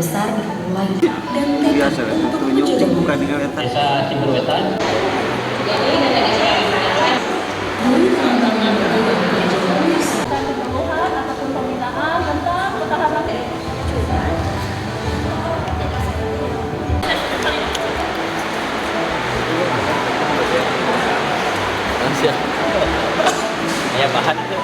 besar dimulai dan tekad untuk menjadi Desa Ciberwetan. Kebutuhan ataupun pembinaan tentang ketahanan Ya bahan itu.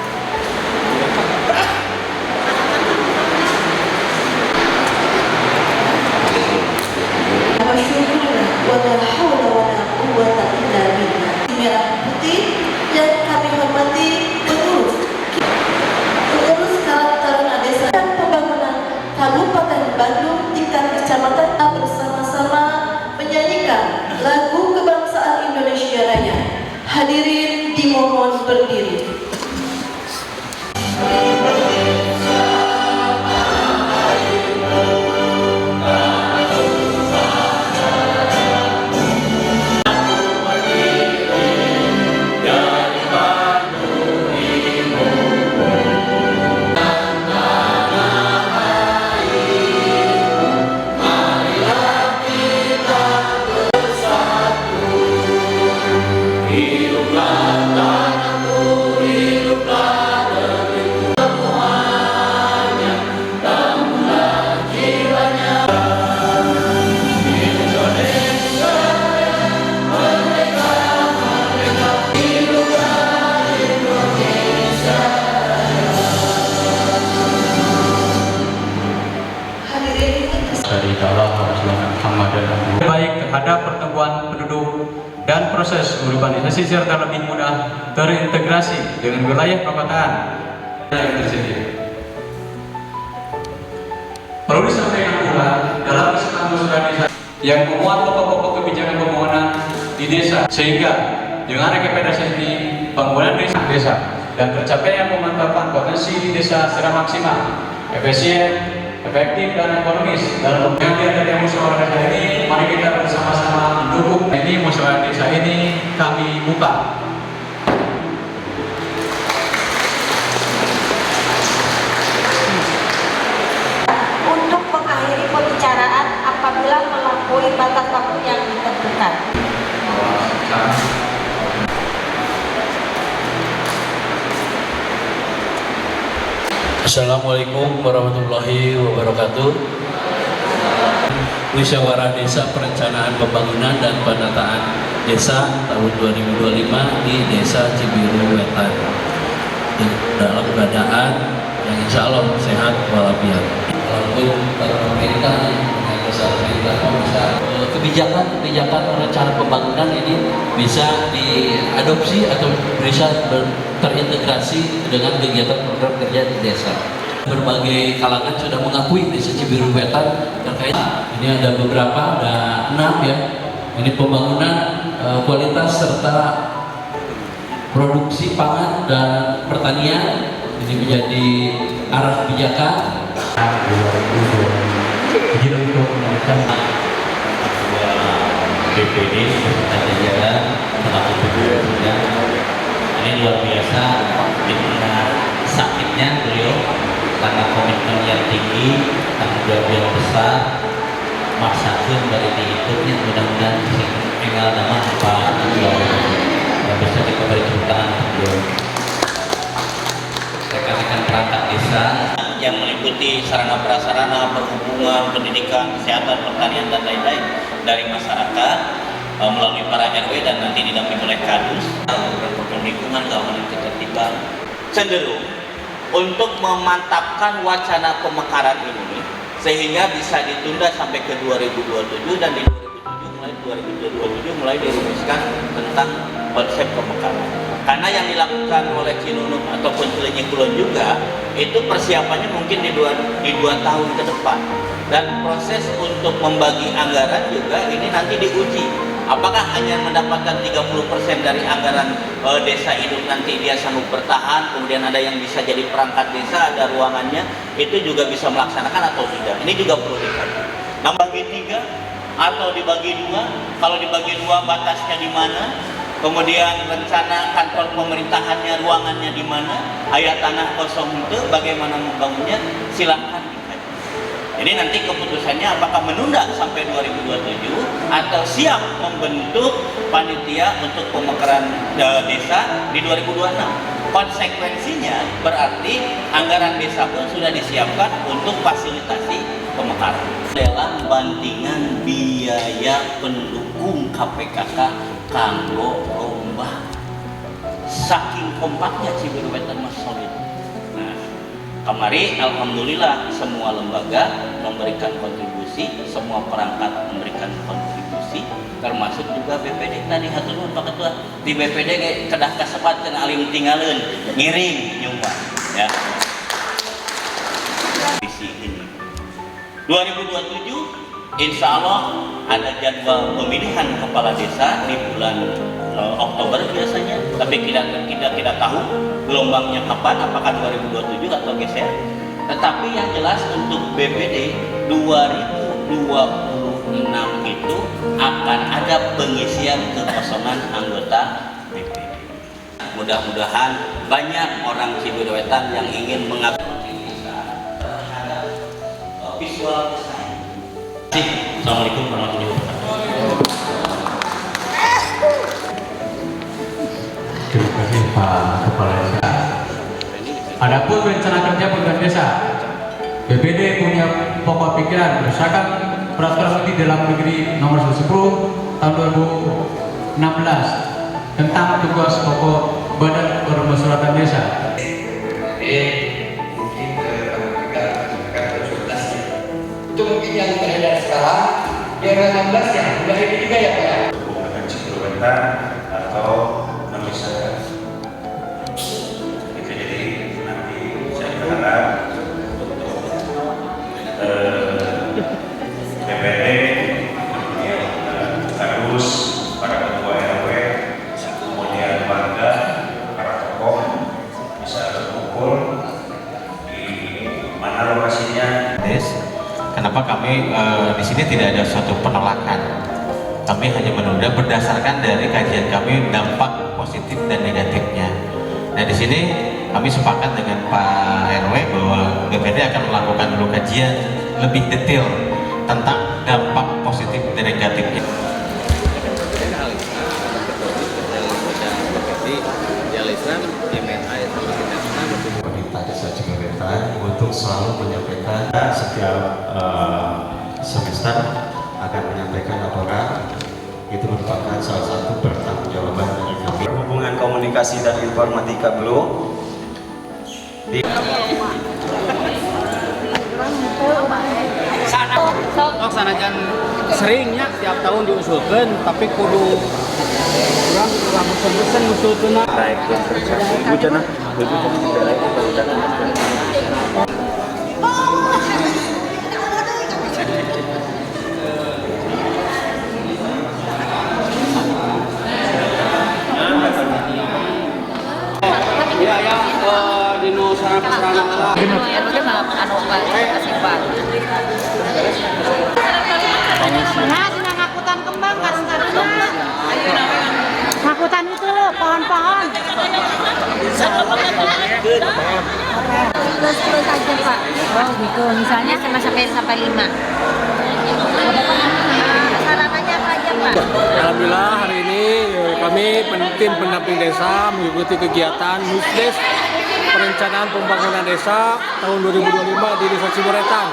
Wala haula wala quwwata illa billah. Merah putih yang kami hormati pengurus Karang Taruna Desa dan Pembangunan Kabupaten Bandung tingkat kecamatan bersama-sama menyanyikan lagu kebangsaan Indonesia Raya. Hadirin dimohon berdiri. baik terhadap pertumbuhan penduduk dan proses urbanisasi serta lebih mudah terintegrasi dengan wilayah perkotaan yang tersedia. Perlu disampaikan pula dalam kesepakatan desa yang memuat pokok-pokok kebijakan pembangunan di desa sehingga dengan rekomendasi ini pembangunan desa dan tercapainya pemantapan potensi di desa secara maksimal, efisien, efektif dan ekonomis. Dalam penggantian dari musyawarah desa ini, mari kita bersama-sama mendukung ini musyawarah desa ini kami buka. Untuk mengakhiri pembicaraan apabila melampaui batas waktu yang ditentukan. Assalamualaikum warahmatullahi wabarakatuh. Musyawarah Desa Perencanaan Pembangunan dan Penataan Desa tahun 2025 di Desa Cibiru Wetan dalam keadaan yang insya Allah sehat walafiat. Walaupun pemerintah kebijakan perencanaan pembangunan ini bisa diadopsi atau bisa terintegrasi dengan kegiatan program kerja di desa. Berbagai kalangan sudah mengakui Desa Cibiru Wetan terkait ini ada beberapa, ada 6 ya. Ini pembangunan kualitas serta produksi pangan dan pertanian ini menjadi arah kebijakan. Jadi untuk menaikkan BPD beserta jajaran selaku PBD-nya ini luar biasa di tengah sakitnya beliau karena komitmen yang tinggi, tanggung jawab yang besar, maksakan dari diikutnya mudah-mudahan tinggal nama Pak yang bisa kita beri tepuk tangan beliau. Rekan-rekan perangkat desa yang meliputi sarana prasarana, perhubungan, pendidikan, kesehatan, pertanian dan lain-lain dari masyarakat melalui para RW dan nanti didampingi oleh Kadus, program lingkungan, keamanan ketertiban, cenderung untuk memantapkan wacana pemekaran ini sehingga bisa ditunda sampai ke 2027 dan di 2027 mulai dirumuskan tentang konsep pemekaran. Karena yang dilakukan oleh Cinunuk ataupun Cileunyi Kulon juga itu persiapannya mungkin di dua tahun ke depan, dan proses untuk membagi anggaran juga ini nanti diuji. Apakah hanya mendapatkan 30% dari anggaran desa hidup nanti dia sanggup bertahan, kemudian ada yang bisa jadi perangkat desa, ada ruangannya, itu juga bisa melaksanakan atau tidak. Ini juga perlu dikaji. Nah, bagi 3 atau dibagi 2, kalau dibagi 2 batasnya di mana? Kemudian rencana kantor pemerintahannya, ruangannya di mana, ayat tanah kosong itu bagaimana membangunnya, silakan dikaji. Jadi nanti keputusannya apakah menunda sampai 2027 atau siap membentuk panitia untuk pemekaran desa di 2026. Konsekuensinya berarti anggaran desa pun sudah disiapkan untuk fasilitasi pemekaran. Lelang bantingan biaya pendukung KPKK kanggo lomba. Saking kompaknya Cibiru Wetan Mas solid. Nah, kemari alhamdulillah semua lembaga memberikan kontribusi, semua perangkat memberikan kontribusi, termasuk juga BPD. Tadi hatur Pak Ketua di BPD kedah kasebat cenah alim tinggalin ngiring nyumbang ya. Visi ini 2027 insya Allah ada jadwal pemilihan kepala desa di bulan Oktober biasanya, tapi kita tahu gelombangnya kapan, apakah 2027 atau geser. Tetapi yang jelas untuk BPD 2026 itu akan ada pengisian kekosongan anggota BPD. Mudah-mudahan banyak orang Cibiru Wetan yang ingin mengabdi terhadap visual design. Assalamualaikum warahmatullahi wabarakatuh. Terima kasih Pak Kepala Desa. Adapun rencana kerja pemerintah desa, BPD punya pokok pikiran berdasarkan peraturan menteri dalam negeri nomor 10 tahun 2016 tentang tugas pokok Badan Permusyawaratan Desa. Mungkin ke 17 itu mungkin yang beredar sekarang yang 16 ya udah ini juga ya Pak ya. Bukan Cibiru Wetan atau misalkan itu, jadi nanti saya berharap untuk BPD kemudian harus para ketua RW kemudian warga para tokoh bisa berkumpul di mana lokasinya. Kenapa kami di sini tidak ada suatu penolakan? Kami hanya menunda berdasarkan dari kajian kami dampak positif dan negatifnya. Nah di sini kami sepakat dengan Pak RW bahwa BPD akan melakukan dulu kajian lebih detail tentang dampak positif dan negatifnya. Pemerintah Desa Cibiru Wetan untuk selalu menyampaikan setiap semester akan menyampaikan laporan. Itu merupakan salah satu pertanggungjawaban dari kami. Hubungan komunikasi dan informatika belum sanajan seringnya tiap tahun diusulkan, tapi kudu kurang pesen usulkan. naik ibu cenah di sarana-sarana ngakutan kembang karena ngakutan itu pohon-pohon. Terus aja Pak. Oh gitu. Misalnya sampai 5. Sarananya apa aja Pak? Alhamdulillah hari ini kami tim pendamping desa mengikuti kegiatan Musdes Perencanaan Pembangunan Desa tahun 2025 di Desa Cibiru Wetan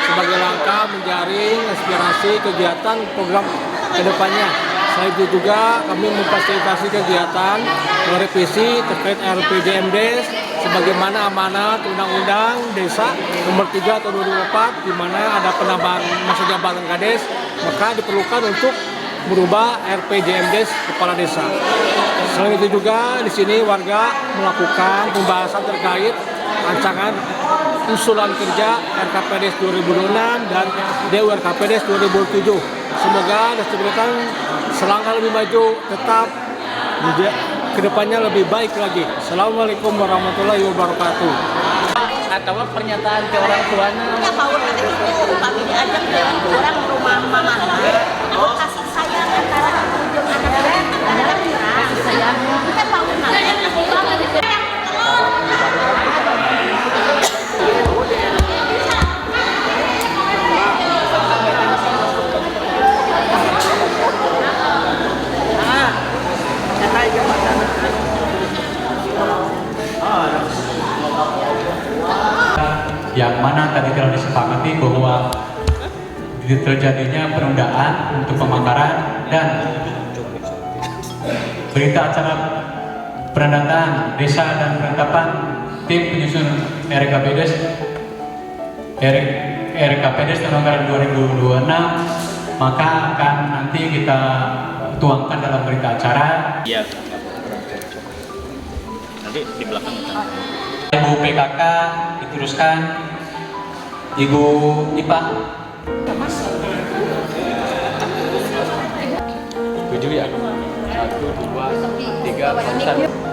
sebagai langkah menjaring aspirasi kegiatan program kedepannya. Selain itu juga kami memfasilitasi kegiatan merevisi terkait RPJMDes sebagaimana amanat Undang-Undang Desa Nomor 3 tahun 2004 di mana ada penambahan masa jabatan Kades, maka diperlukan untuk merubah RPJMDes kepala desa. Selain itu juga di sini warga melakukan pembahasan terkait rancangan usulan kerja RKPDes 2026 dan DURKPDes 2007. Semoga Desa Cibiru Wetan selangkah lebih maju, tetap kedepannya lebih baik lagi. Assalamualaikum warahmatullahi wabarakatuh. Atau pernyataan ke orang tuanya. Ya power kata itu, kami diajak jalan orang rumah mama. Oh kasih sayang antara ujung anak adalah kasih sayang. Kita power pasti bahwa terjadinya penundaan untuk pemekaran dan berita acara pendataan desa dan penetapan tim penyusun RKPDes tahun anggaran 2026, maka akan nanti kita tuangkan dalam berita acara. Iya. Nanti di belakang. Ibu PKK diteruskan, Ibu IPA. 7 ya. 1, 2, 3, 4.